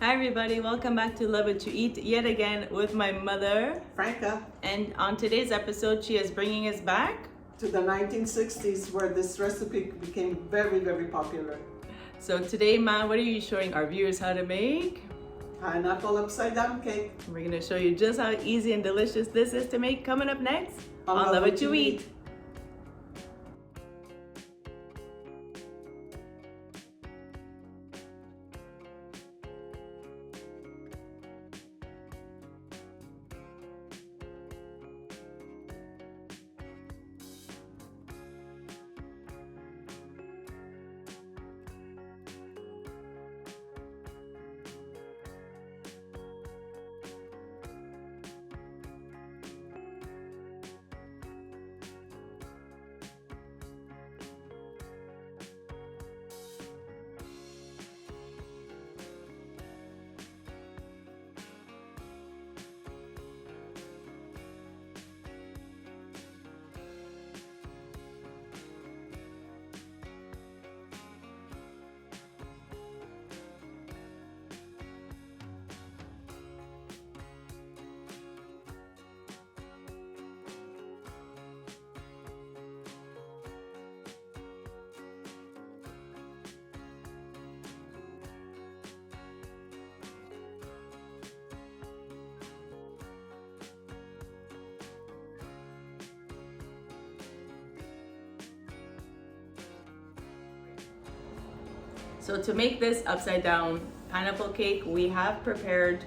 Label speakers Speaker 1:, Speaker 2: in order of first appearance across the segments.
Speaker 1: Hi everybody, welcome back to Love What You Eat yet again with my mother.
Speaker 2: Franca,
Speaker 1: And on today's episode, she is bringing us back
Speaker 2: to the 1960s where this recipe became very, very popular.
Speaker 1: So today, Ma, what are you showing our viewers how to make?
Speaker 2: Pineapple upside down cake.
Speaker 1: We're going to show you just how easy and delicious this is to make coming up next on Love What You Eat. So to make this upside down pineapple cake, we have prepared,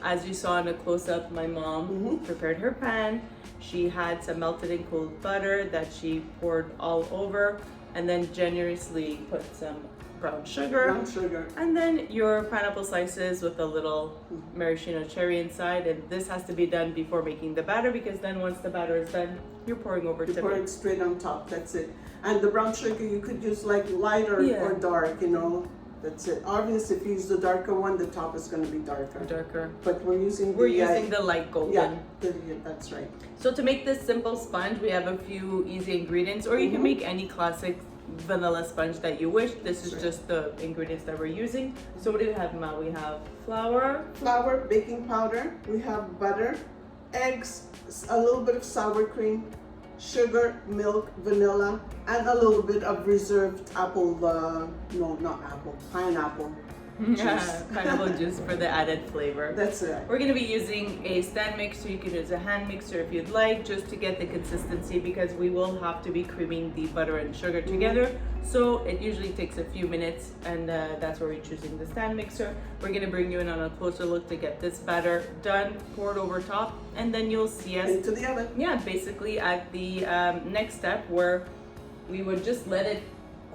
Speaker 1: as you saw in a close-up, my mom prepared her pan. She had some melted and cooled butter that she poured all over, and then generously put some brown sugar. And then your pineapple slices with a little maraschino cherry inside. And this has to be done before making the batter, because then once the batter is done, you're pouring over to
Speaker 2: pour it straight on top, that's it. And the brown sugar, you could use like lighter or dark, you know. That's it. Obviously, if you use the darker one, the top is going to be darker. But we're using
Speaker 1: the light golden.
Speaker 2: Yeah, that's right.
Speaker 1: So to make this simple sponge, we have a few easy ingredients, or you can make any classic vanilla sponge that you wish. This is just the ingredients that we're using. So what do we have, Ma? We have flour,
Speaker 2: baking powder. We have butter, eggs, a little bit of sour cream, sugar, milk, vanilla, and a little bit of reserved pineapple juice.
Speaker 1: Pineapple juice for the added flavor.
Speaker 2: That's it.
Speaker 1: We're going to be using a stand mixer. You can use a hand mixer if you'd like, just to get the consistency, because we will have to be creaming the butter and sugar together. So it usually takes a few minutes, and that's where we're choosing the stand mixer. We're going to bring you in on a closer look to get this batter done, poured over top, and then you'll see us
Speaker 2: into the oven.
Speaker 1: Yeah, basically at the next step, where we would just let it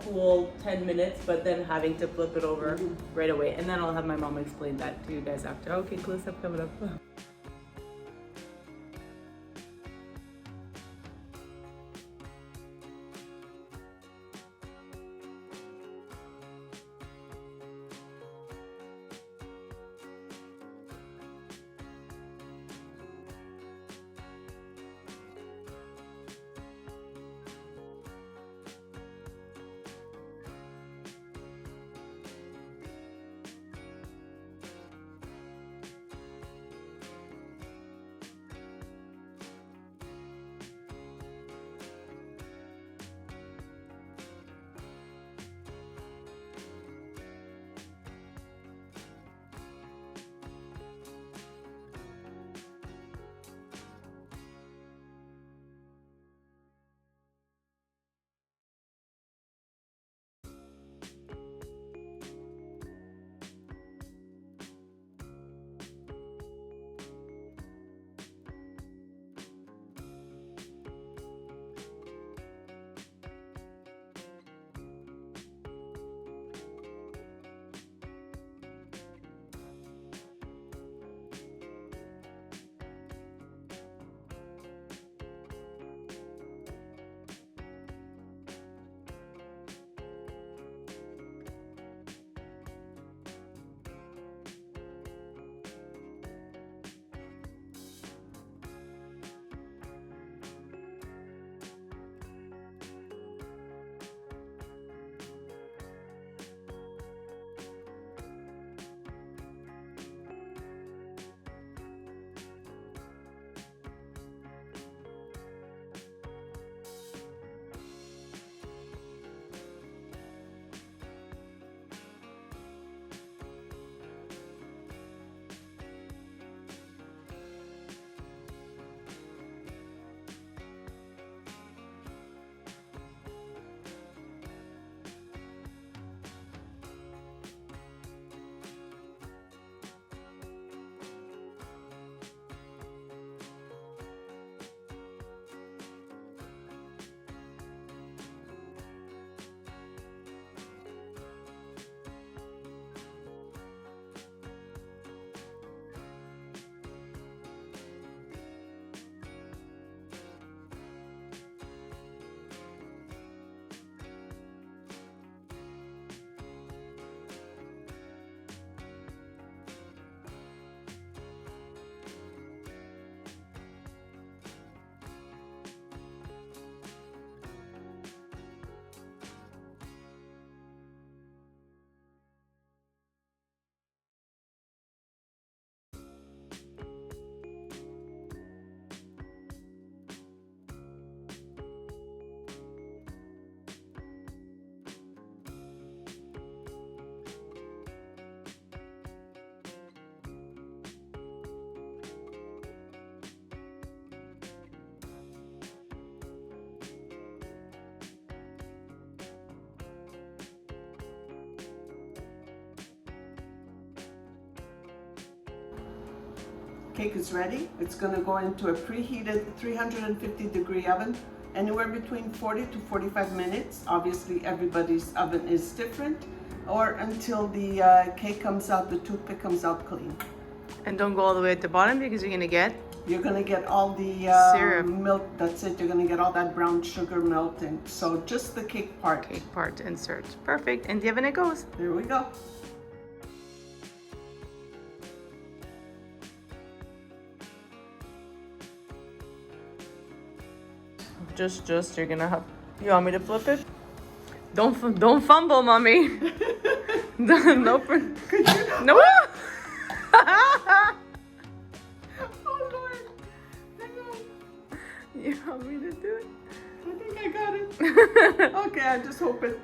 Speaker 1: cool 10 minutes, but then having to flip it over right away. And then I'll have my mom explain that to you guys after. Okay, close up coming up.
Speaker 2: cake is ready. It's gonna go into a preheated 350-degree oven, anywhere between 40 to 45 minutes. Obviously, everybody's oven is different, or until the cake comes out, the toothpick comes out clean.
Speaker 1: And don't go all the way at the bottom because you're gonna get
Speaker 2: all the
Speaker 1: syrup.
Speaker 2: milk. That's it. You're gonna get all that brown sugar melting. So just the cake part.
Speaker 1: Cake part insert. Perfect. And the oven it goes.
Speaker 2: There we go.
Speaker 1: Just you're gonna have. You want me to flip it? Don't fumble, mommy. No.
Speaker 2: Could you?
Speaker 1: No.
Speaker 2: Oh Lord. Hang on.
Speaker 1: You want me to do it?
Speaker 2: I think I got it. Okay, I just hope it.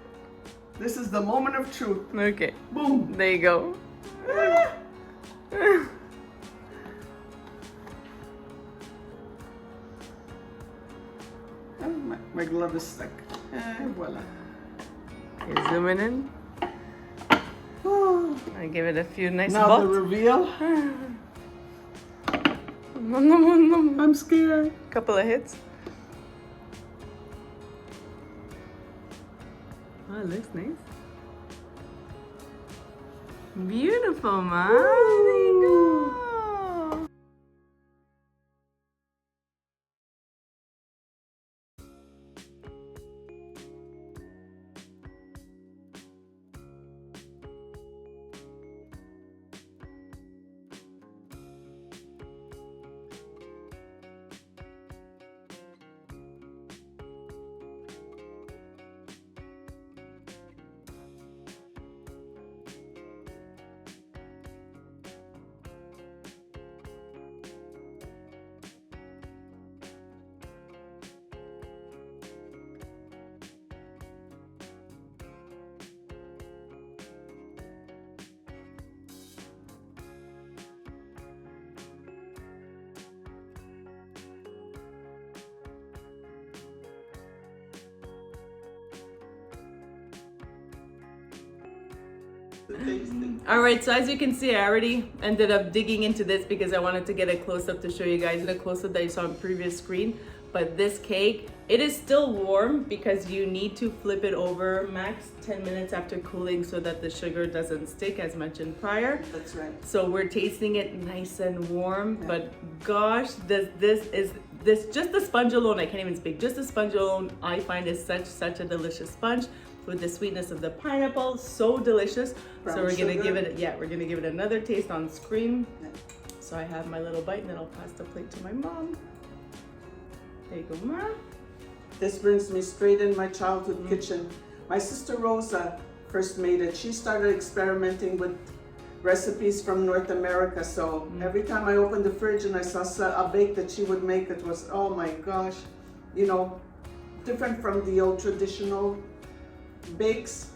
Speaker 2: This is the moment of truth.
Speaker 1: Okay.
Speaker 2: Boom.
Speaker 1: There you go.
Speaker 2: Oh, my glove is stuck. Voila.
Speaker 1: You're zooming in.
Speaker 2: Oh.
Speaker 1: I give it a few nice
Speaker 2: Now
Speaker 1: bumps.
Speaker 2: the reveal.
Speaker 1: Nom.
Speaker 2: I'm scared.
Speaker 1: Couple of hits. Oh, it looks nice. Beautiful, Ma. There you go. All right, so as you can see, I already ended up digging into this because I wanted to get a close-up to show you guys the close-up that you saw on previous screen. But this cake, it is still warm because you need to flip it over max 10 minutes after cooling so that the sugar doesn't stick, as mentioned prior.
Speaker 2: That's right.
Speaker 1: So we're tasting it nice and warm, yeah. But gosh, this just the sponge alone, I can't even speak, just the sponge alone I find is such a delicious sponge with the sweetness of the pineapple, so delicious.
Speaker 2: Brown
Speaker 1: so we're
Speaker 2: sugar.
Speaker 1: gonna give it another taste on screen. Yeah. So I have my little bite and then I'll pass the plate to my mom. There you go, Ma.
Speaker 2: This brings me straight in my childhood kitchen. My sister Rosa first made it. She started experimenting with recipes from North America. So every time I opened the fridge and I saw a bake that she would make, it was, oh my gosh, you know, different from the old traditional bakes.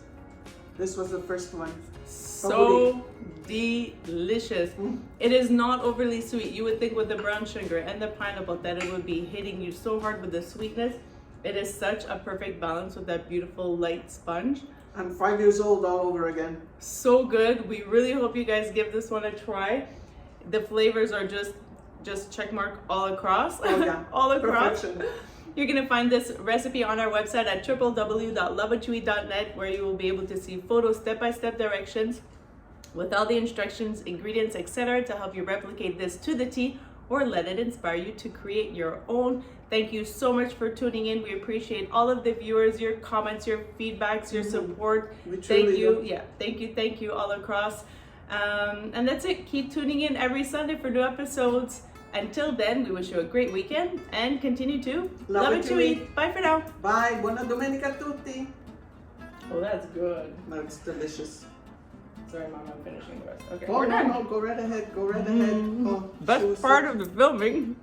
Speaker 2: This was the first one.
Speaker 1: So delicious. It is not overly sweet. You would think with the brown sugar and the pineapple that it would be hitting you so hard with the sweetness. It is such a perfect balance with that beautiful light sponge.
Speaker 2: I'm 5 years old all over again.
Speaker 1: So good. We really hope you guys give this one a try. The flavors are just check mark all across.
Speaker 2: Oh yeah.
Speaker 1: All across.
Speaker 2: Perfection.
Speaker 1: You're going to find this recipe on our website at www.loveachewy.net, where you will be able to see photos, step-by-step directions with all the instructions, ingredients, etc. to help you replicate this to the T or let it inspire you to create your own. Thank you so much for tuning in. We appreciate all of the viewers, your comments, your feedbacks, your support.
Speaker 2: We truly do.
Speaker 1: Yeah, thank you all across. And that's it. Keep tuning in every Sunday for new episodes. Until then, we wish you a great weekend and continue to love it to eat. Bye for now.
Speaker 2: Bye. Buona domenica a tutti.
Speaker 1: Oh, that's good.
Speaker 2: That's delicious.
Speaker 1: Sorry, Mom, I'm finishing the rest. Okay.
Speaker 2: Oh, no, go right ahead. Go right ahead. Oh,
Speaker 1: Best part of the filming.